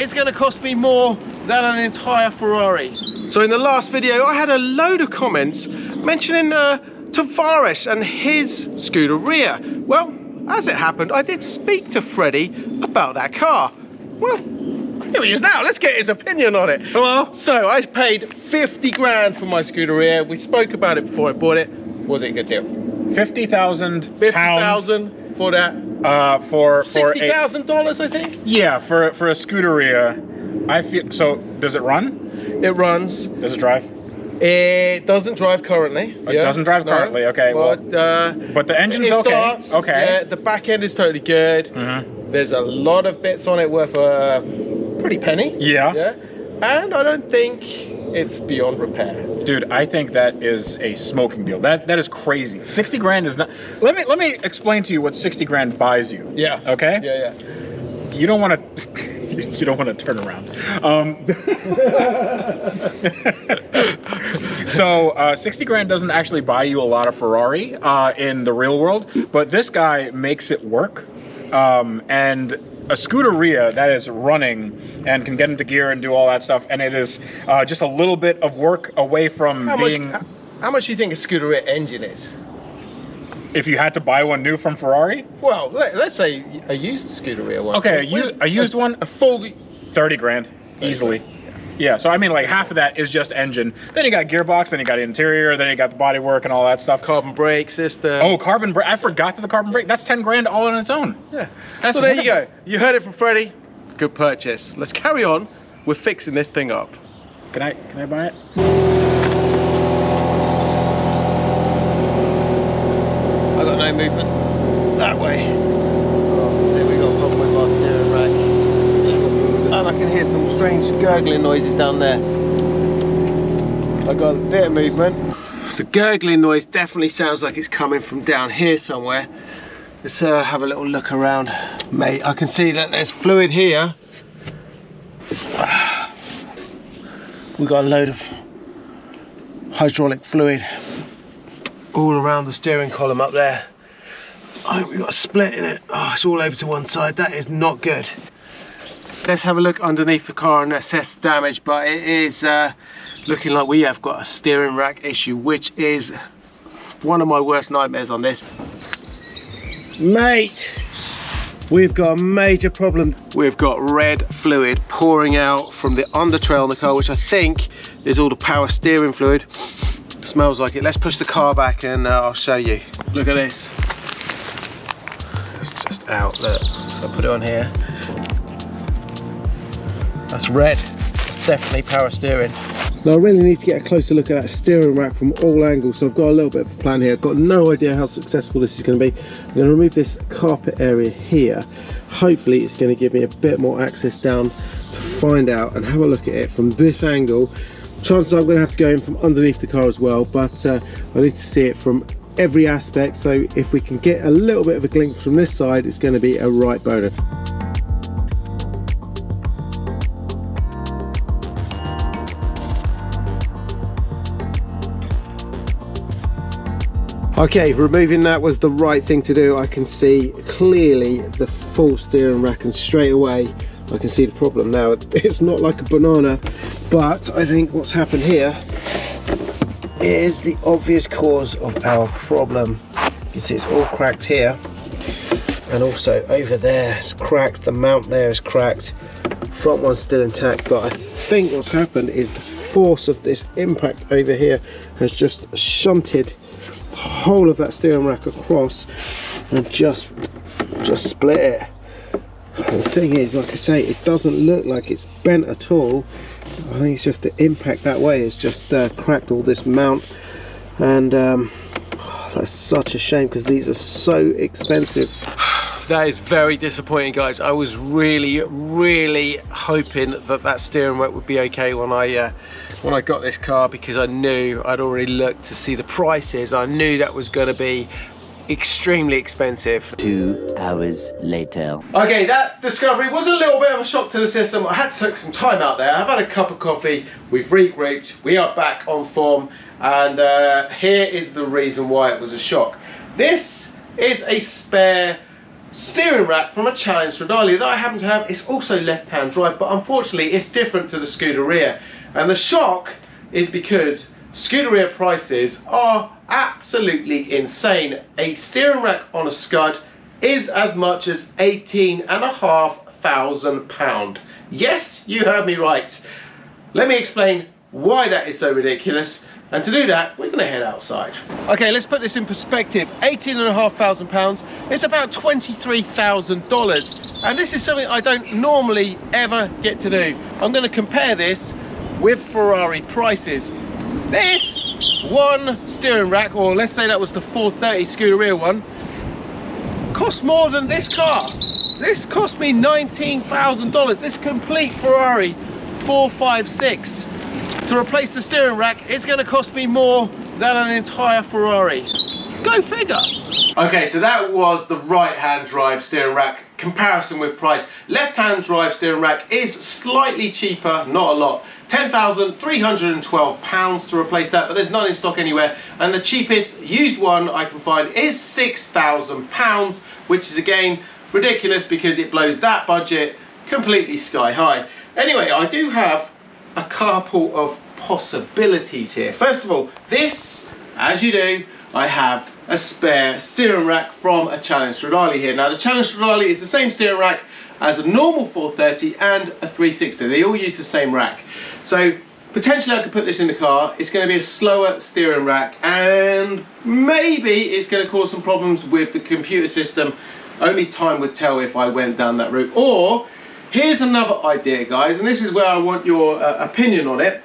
is going to cost me more than an entire Ferrari. So in the last video, I had a load of comments mentioning Tavares and his Scuderia. Well, as it happened, I did speak to Freddie about that car. Well, here he is now. Let's get his opinion on it. Hello. So I paid 50 grand for my Scuderia. We spoke about it before I bought it. Was it a good deal? 50,000 50,000 for that. For $60,000, I think. Yeah, for a Scuderia, I feel. So does it run? It runs. Does it drive? It doesn't drive currently. It doesn't drive currently. Okay. But, but the engine's okay. Starts, okay. Yeah, the back end is totally good. There's a lot of bits on it worth a pretty penny. Yeah. And I don't think it's beyond repair. Dude, I think that is a smoking deal. That is crazy. 60 grand is not. Let me explain to you what 60 grand buys you. Yeah. Okay. Yeah. You don't want to. You don't want to turn around. So 60 grand doesn't actually buy you a lot of Ferrari in the real world, but this guy makes it work. And a Scuderia that is running and can get into gear and do all that stuff, and it is just a little bit of work away from being. How much do you think a Scuderia engine is? If you had to buy one new from Ferrari? Well, let's say a used Scuderia one. Okay, a used one? A full 30 grand, easily. Yeah, so I mean, like half of that is just engine. Then you got gearbox, then you got interior, then you got the bodywork and all that stuff. Carbon brake system. Oh, carbon brake. I forgot that the carbon brake. That's 10 grand all on its own. Yeah. That's so there you go. You heard it from Freddie. Good purchase. Let's carry on with fixing this thing up. Can I buy it? I got no movement that way. There we go, problem with our steering rack. And I can hear some strange gurgling noises down there. I got a bit of movement. The gurgling noise definitely sounds like it's coming from down here somewhere. Let's have a little look around. Mate, I can see that there's fluid here. We've got a load of hydraulic fluid all around the steering column up there. I think we've got a split in it. Oh, it's all over to one side. That is not good. Let's have a look underneath the car and assess damage, but it is looking like we have got a steering rack issue, which is one of my worst nightmares on this. Mate, we've got a major problem. We've got red fluid pouring out from the under trail on the car, which I think is all the power steering fluid. Smells like it. Let's push the car back and I'll show you. Look at this. It's just out. Look. So I put it on here. That's red. That's definitely power steering. Now I really need to get a closer look at that steering rack from all angles, so I've got a little bit of a plan here. I've got no idea how successful this is going to be. I'm going to remove this carpet area here. Hopefully it's going to give me a bit more access down to find out and have a look at it from this angle. Chances are I'm going to have to go in from underneath the car as well, but I need to see it from every aspect, so if we can get a little bit of a glimpse from this side, it's going to be a right bonus. Okay, removing that was the right thing to do. I can see clearly the full steering rack, and straight away I can see the problem now. It's not like a banana, but I think what's happened here is the obvious cause of our problem. You can see it's all cracked here, and also over there it's cracked. The mount there is cracked. Front one's still intact, but I think what's happened is the force of this impact over here has just shunted the whole of that steering rack across and just split it. And the thing is, like I say, it doesn't look like it's bent at all. I think it's just the impact that way has just cracked all this mount, and that's such a shame because these are so expensive. That is very disappointing, guys. I was really hoping that steering rack would be okay when I got this car, because I knew I'd already looked to see the prices. I knew that was going to be extremely expensive. 2 hours later. Okay, that discovery was a little bit of a shock to the system. I had to take some time out there. I've had a cup of coffee, we've regrouped, we are back on form, and here is the reason why it was a shock. This is a spare steering rack from a Challenge Scuderia that I happen to have. It's also left-hand drive, but unfortunately it's different to the Scuderia. And the shock is because Scuderia prices are absolutely insane. A steering rack on a Scud is as much as £18,500. Yes, you heard me right. Let me explain why that is so ridiculous. And to do that, we're gonna head outside. Okay, let's put this in perspective. £18,500, it's about $23,000. And this is something I don't normally ever get to do. I'm gonna compare this with Ferrari prices. This one steering rack, or let's say that was the 430 Scuderia one, cost more than this car. This cost me $19,000. This complete Ferrari 456. To replace the steering rack, it's going to cost me more than an entire Ferrari. Go figure. Okay, so that was the right-hand drive steering rack comparison with price. Left-hand drive steering rack is slightly cheaper, not a lot. £10,312 to replace that, but there's none in stock anywhere. And the cheapest used one I can find is £6,000, which is again ridiculous because it blows that budget completely sky high. Anyway, I do have a couple of possibilities here. First of all, this, as you do, I have a spare steering rack from a Challenge Scuderia here. Now the Challenge Scuderia is the same steering rack as a normal 430 and a 360. They all use the same rack. So potentially I could put this in the car. It's going to be a slower steering rack and maybe it's going to cause some problems with the computer system. Only time would tell if I went down that route. Or here's another idea, guys, and this is where I want your opinion on it.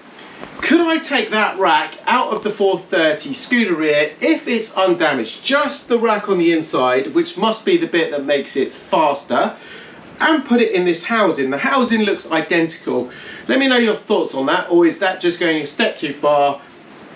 Could I take that rack out of the 430 Scuderia if it's undamaged? Just the rack on the inside, which must be the bit that makes it faster, and put it in this housing. The housing looks identical. Let me know your thoughts on that, or is that just going a step too far?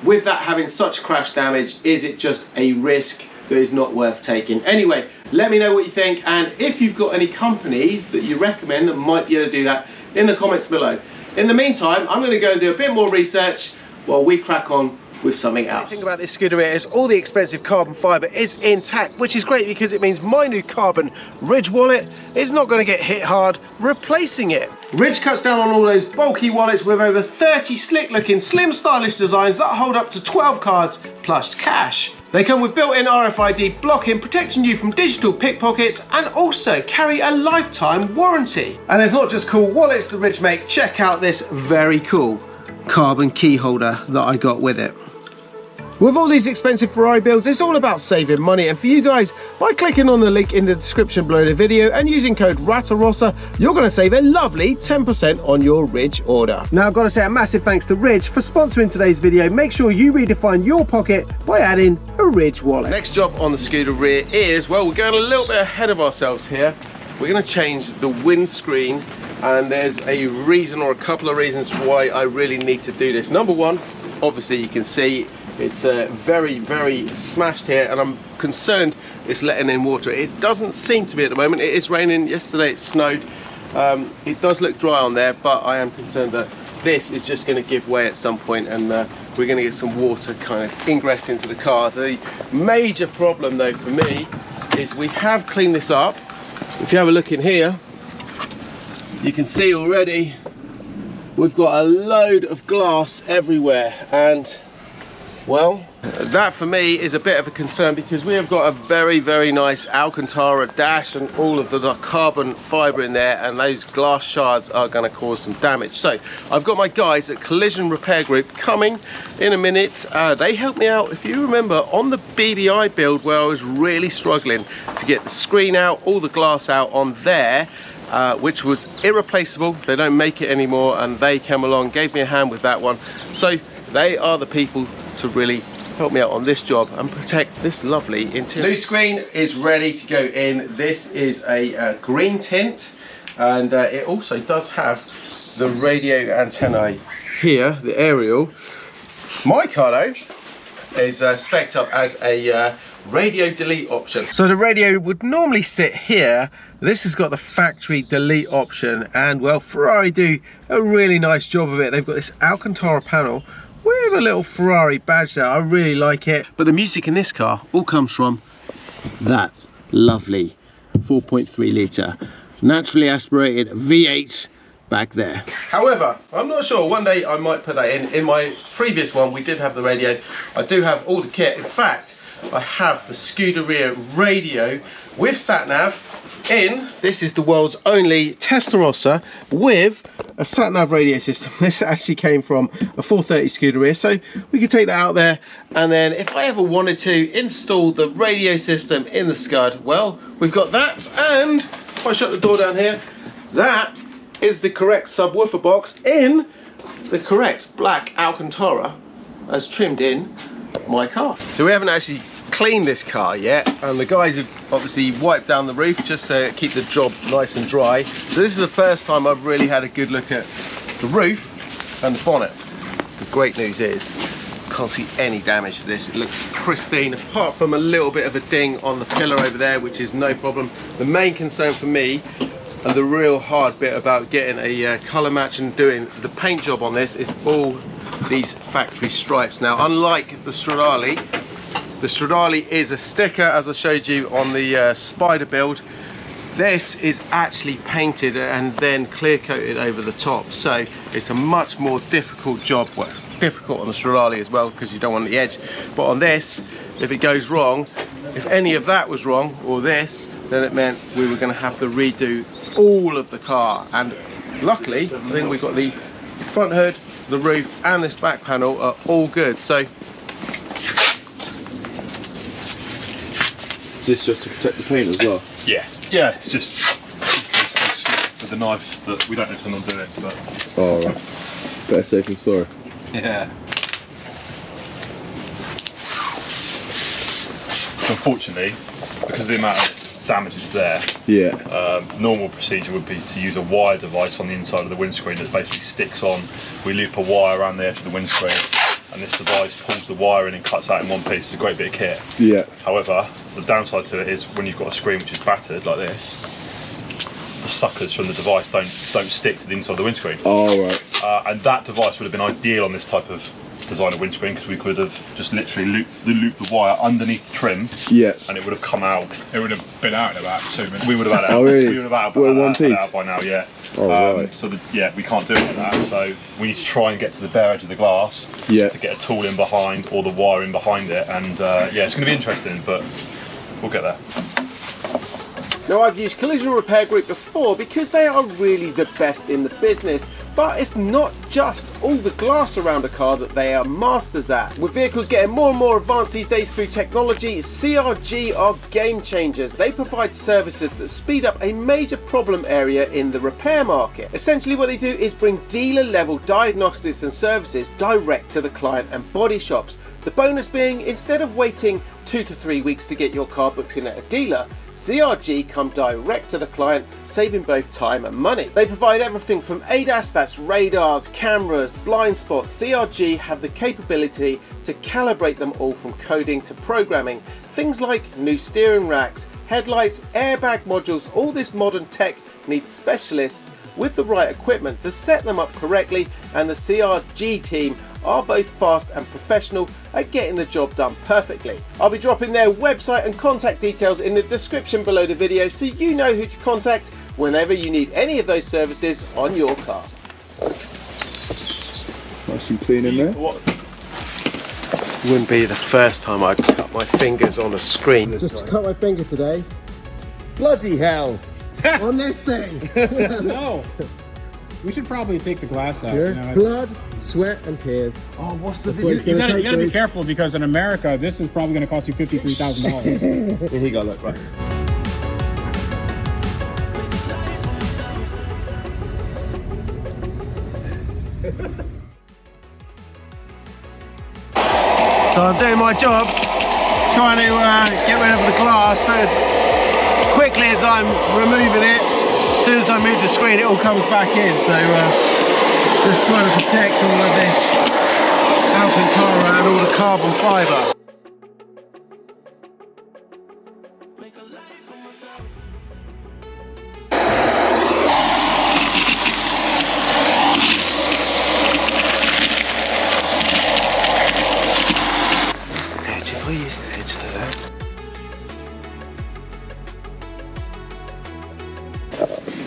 With that having such crash damage, is it just a risk that is not worth taking? Anyway, let me know what you think, and if you've got any companies that you recommend that might be able to do that in the comments below. In the meantime, I'm going to go and do a bit more research while we crack on with something else. The thing about this Scuderia is all the expensive carbon fibre is intact, which is great because it means my new carbon Ridge wallet is not going to get hit hard replacing it. Ridge cuts down on all those bulky wallets with over 30 slick looking, slim, stylish designs that hold up to 12 cards plus cash. They come with built-in RFID blocking, protecting you from digital pickpockets, and also carry a lifetime warranty. And it's not just cool wallets the Ridge make. Check out this very cool carbon key holder that I got with it. With all these expensive Ferrari builds, it's all about saving money, and for you guys, by clicking on the link in the description below the video and using code Ratarossa, you're going to save a lovely 10% on your Ridge order. Now I've got to say a massive thanks to Ridge for sponsoring today's video. Make sure you redefine your pocket by adding a Ridge wallet. Next job on the Scuderia is, well, we're going a little bit ahead of ourselves here. We're going to change the windscreen, and there's a reason, or a couple of reasons, why I really need to do this. Number one, obviously you can see it's very, very smashed here, and I'm concerned it's letting in water. It doesn't seem to be at the moment. It is raining. Yesterday it snowed. It does look dry on there, but I am concerned that this is just going to give way at some point, and we're going to get some water kind of ingress into the car. The major problem though for me is we have cleaned this up. If you have a look in here, you can see already we've got a load of glass everywhere, and well, that for me is a bit of a concern because we have got a very, very nice Alcantara dash and all of the carbon fibre in there, and those glass shards are going to cause some damage. So I've got my guys at Collision Repair Group coming in a minute. They helped me out, if you remember, on the BBI build where I was really struggling to get the screen out, all the glass out on there, which was irreplaceable. They don't make it anymore, and they came along, gave me a hand with that one. So they are the people to really help me out on this job and protect this lovely interior. New screen is ready to go in. This is a green tint, and it also does have the radio antennae here, the aerial. My car though is spec'd up as a radio delete option. So the radio would normally sit here. This has got the factory delete option, and well, Ferrari do a really nice job of it. They've got this Alcantara panel with a little Ferrari badge there. I really like it. But the music in this car all comes from that lovely 4.3 litre naturally aspirated V8 back there. However, I'm not sure, one day I might put that in my previous one we did have the radio. I do have all the kit. In fact, I have the Scuderia radio with sat-nav in. This is the world's only Ratarossa with a sat-nav radio system. This actually came from a 430 Scuderia, so we can take that out there, and then if I ever wanted to install the radio system in the Scud, well, we've got that. And if I shut the door down here, that is the correct subwoofer box in the correct black Alcantara as trimmed in my car. So we haven't actually cleaned this car yet, and the guys have obviously wiped down the roof just to keep the job nice and dry. So this is the first time I've really had a good look at the roof and the bonnet. The great news is I can't see any damage to this. It looks pristine, apart from a little bit of a ding on the pillar over there, which is no problem. The main concern for me, and the real hard bit about getting a colour match and doing the paint job on this, is all these factory stripes. Now, unlike the Stradale is a sticker, as I showed you on the Spider build. This is actually painted and then clear coated over the top, so it's a much more difficult job. Well, difficult on the Stradale as well, because you don't want the edge, but on this, if it goes wrong, if any of that was wrong, or this, then it meant we were going to have to redo all of the car. And luckily, I think we've got the front hood, the roof and this back panel are all good. So is this just to protect the paint as well? Yeah, yeah, it's just with the knife that we don't intend on doing, but... Oh, right. Better safe than sorry. Yeah. So unfortunately, because of the amount of damage that's there, yeah, normal procedure would be to use a wire device on the inside of the windscreen that basically sticks on. We loop a wire around the edge of the windscreen, and this device pulls the wire in and cuts out in one piece. It's a great bit of kit. yeah. However, the downside to it is when you've got a screen which is battered like this, the suckers from the device don't stick to the inside of the windscreen. Oh, right. And that device would have been ideal on this type of design of windscreen, because we could have just literally looped the wire underneath the trim, Yeah. and it would have come out. It would have been out in about 2 minutes. We would have had it out. Oh, really? We would have had Well, one it piece? out by now, yeah. Oh, right. So yeah, we can't do it like that. So we need to try and get to the bare edge of the glass, Yeah. to get a tool in behind or the wire in behind it, and yeah, it's going to be interesting, but we'll get there. Now, I've used Collision Repair Group before because they are really the best in the business, but it's not just all the glass around a car that they are masters at. With vehicles getting more and more advanced these days through technology, CRG are game changers. They provide services that speed up a major problem area in the repair market. Essentially what they do is bring dealer level diagnostics and services direct to the client and body shops. The bonus being, instead of waiting 2 to 3 weeks to get your car booked in at a dealer, CRG come direct to the client, saving both time and money. They provide everything from ADAS, that's radars, cameras, blind spots. CRG have the capability to calibrate them all from coding to programming. Things like new steering racks, headlights, airbag modules. All this modern tech needs specialists with the right equipment to set them up correctly, and the CRG team are both fast and professional at getting the job done perfectly. I'll be dropping their website and contact details in the description below the video, so you know who to contact whenever you need any of those services on your car. Nice and clean in there. Wouldn't be the first time I'd cut my fingers on a screen. Just cut my finger today. Bloody hell! On this thing! No. We should probably take the glass out. Yeah. You know, Blood, sweat and tears. Oh, what's the video? you gotta be careful, because in America, this is probably gonna cost you $53,000. Here you go, look, right. So I'm doing my job, trying to get rid of the glass, but as quickly as I'm removing it, as soon as I move the screen, it all comes back in. So just trying to protect all of this Alcantara and all the carbon fibre. If I use the edge there.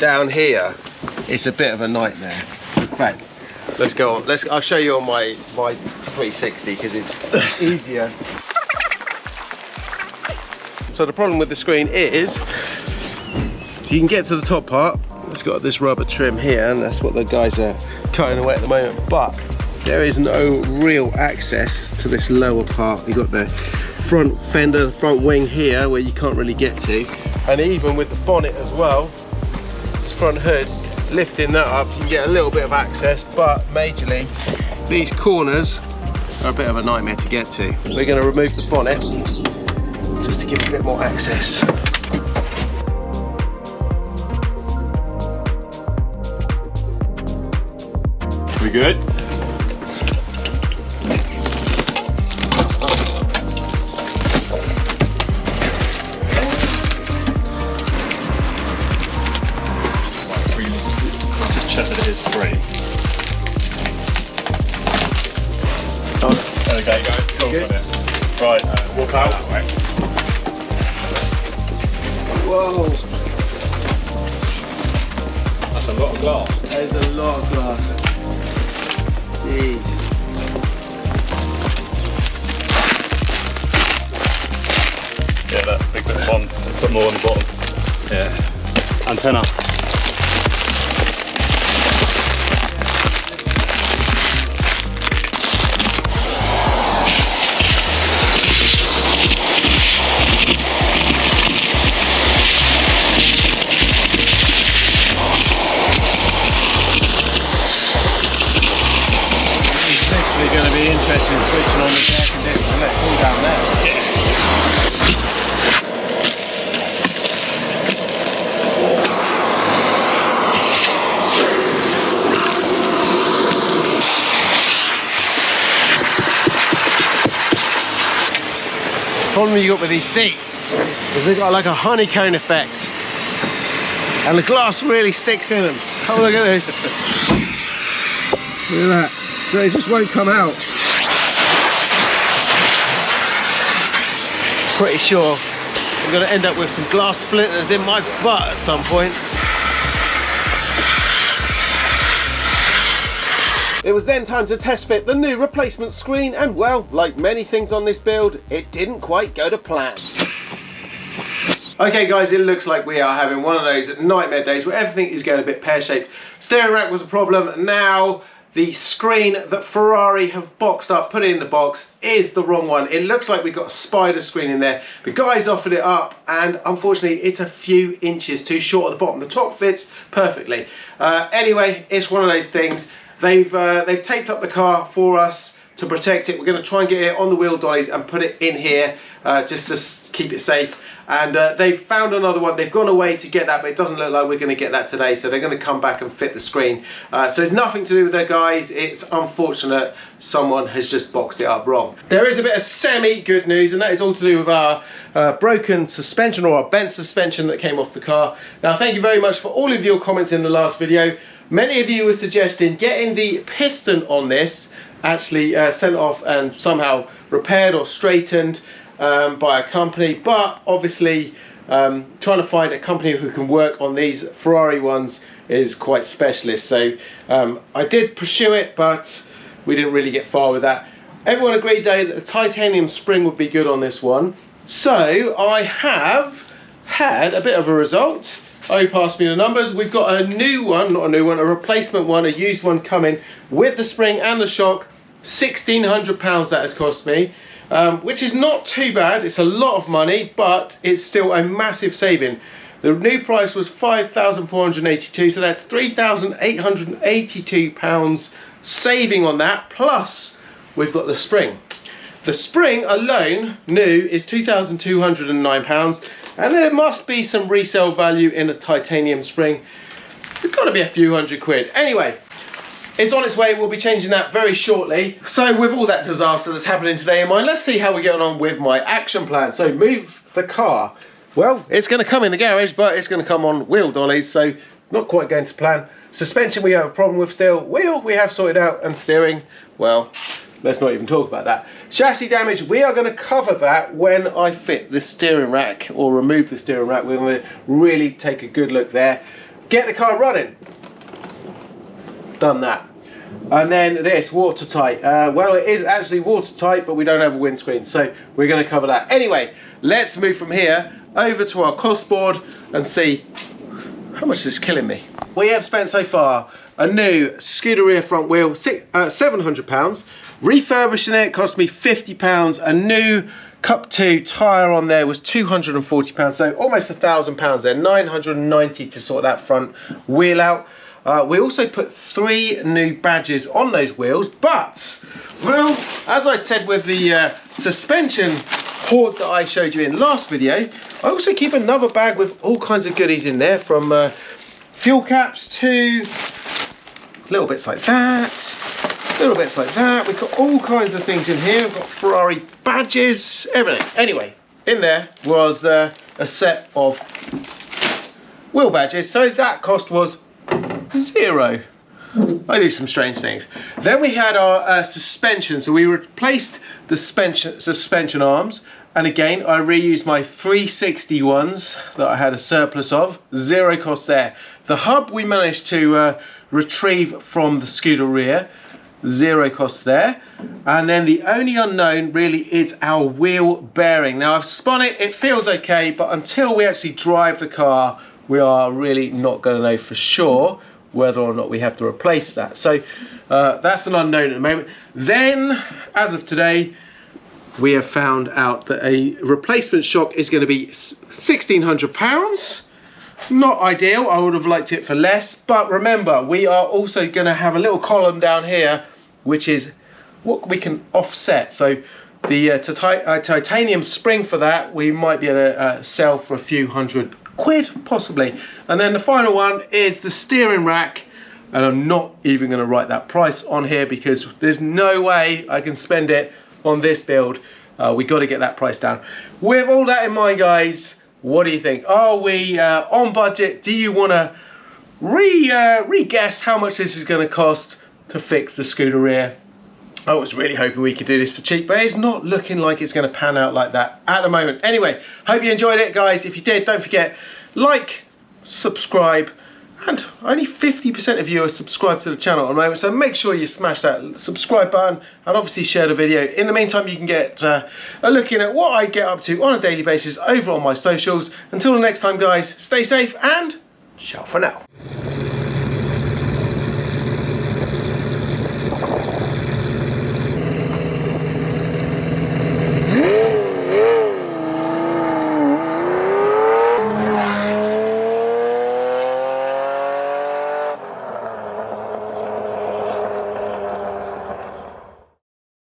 down here, it's a bit of a nightmare. In fact, let's go on. I'll show you on my 360 because it's easier. So the problem with the screen is you can get to the top part. It's got this rubber trim here, and that's what the guys are cutting away at the moment. But there is no real access to this lower part. You've got the front fender, the front wing here, where you can't really get to. And even with the bonnet as well, this front hood, lifting that up, you can get a little bit of access, but majorly, these corners are a bit of a nightmare to get to. We're going to remove the bonnet, just to give it a bit more access. We good? Just check that it is free. Okay, go. Cool, got it. Right, walk out that way. Whoa, That's a lot of glass. there's a lot of glass. Jeez. Yeah, that big bit of one. Put more on the bottom. Yeah. Antenna. Going to be interesting switching on the air conditioner. Let's all down there. The problem you got with these seats is they've got like a honeycomb effect, and the glass really sticks in them. Have a look at this. Look at that. So it just won't come out. Pretty sure I'm going to end up with some glass splinters in my butt at some point. It was then time to test fit the new replacement screen, and well, like many things on this build, it didn't quite go to plan. Okay guys, it looks like we are having one of those nightmare days where everything is going a bit pear-shaped. Steering rack was a problem. Now the screen that Ferrari have boxed up, put it in the box, is the wrong one. It looks like we've got a spider screen in there. The guys offered it up, and unfortunately it's a few inches too short at the bottom. The top fits perfectly. Anyway, it's one of those things. They've taped up the car for us to protect it. We're going to try and get it on the wheel dollies and put it in here just to keep it safe. And they've found another one. They've gone away to get that, but it doesn't look like we're going to get that today. So they're going to come back and fit the screen. So it's nothing to do with their guys. It's unfortunate someone has just boxed it up wrong. There is a bit of semi-good news, and that is all to do with our broken suspension, or our bent suspension that came off the car. Now, thank you very much for all of your comments in the last video. Many of you were suggesting getting the piston on this actually sent off and somehow repaired or straightened by a company, but obviously trying to find a company who can work on these Ferrari ones is quite specialist. So I did pursue it, but we didn't really get far with that. Everyone agreed though that the titanium spring would be good on this one. So I have had a bit of a result. Oh, passed me the numbers. We've got a new one, not a new one, a replacement one, a used one coming with the spring and the shock. £1,600 that has cost me. Which is not too bad. It's a lot of money, but it's still a massive saving. The new price was £5,482, so that's £3,882 saving on that, plus we've got the spring. The spring alone, new, is £2,209, and there must be some resale value in a titanium spring. It's got to be a few hundred quid. Anyway, it's on its way. We'll be changing that very shortly. So with all that disaster that's happening today in mind, let's see how we're getting on with my action plan. So move the car. Well, it's going to come in the garage, but it's going to come on wheel dollies, so not quite going to plan. Suspension we have a problem with still. Wheel we have sorted out, and steering, well, let's not even talk about that. Chassis damage, we are going to cover that when I fit the steering rack or remove the steering rack. We're going to really take a good look there. get the car running. Done that. And then this, watertight. Well, it is actually watertight, but we don't have a windscreen, so we're going to cover that. Anyway, let's move from here over to our cost board and see how much this is killing me. We have spent so far a new Scuderia front wheel, £700. Refurbishing it cost me £50. A new Cup 2 tyre on there was £240, so almost £1,000 there. £990 to sort that front wheel out. We also put 3 new badges on those wheels, but, well, as I said with the suspension hoard that I showed you in last video, I also keep another bag with all kinds of goodies in there, from fuel caps to little bits like that, little bits like that. We've got all kinds of things in here. We've got Ferrari badges, everything. Anyway, in there was a set of wheel badges, so that cost was £0. I do some strange things. Then we had our suspension, so we replaced the suspension arms, and again I reused my 360 ones that I had a surplus of. $0 cost there. The hub we managed to retrieve from the Scuderia. $0 cost there. And then the only unknown really is our wheel bearing. Now I've spun it, it feels okay, but until we actually drive the car, we are really not going to know for sure whether or not we have to replace that. So that's an unknown at the moment. Then, as of today, we have found out that a replacement shock is going to be £1,600. Not ideal. I would have liked it for less, but remember, we are also going to have a little column down here which is what we can offset. So the titanium spring for that we might be able to sell for a few £100, possibly. And then the final one is the steering rack, and I'm not even going to write that price on here because there's no way I can spend it on this build. We got to get that price down. With all that in mind, guys, what do you think? Are we on budget? Do you want to re-guess how much this is going to cost to fix the Scuderia? I was really hoping we could do this for cheap, but it's not looking like it's going to pan out like that at the moment. Anyway, hope you enjoyed it, guys. If you did, don't forget, like, subscribe, and only 50% of you are subscribed to the channel at the moment, so make sure you smash that subscribe button and obviously share the video. In the meantime, you can get a look in at what I get up to on a daily basis over on my socials. Until the next time, guys, stay safe and ciao for now.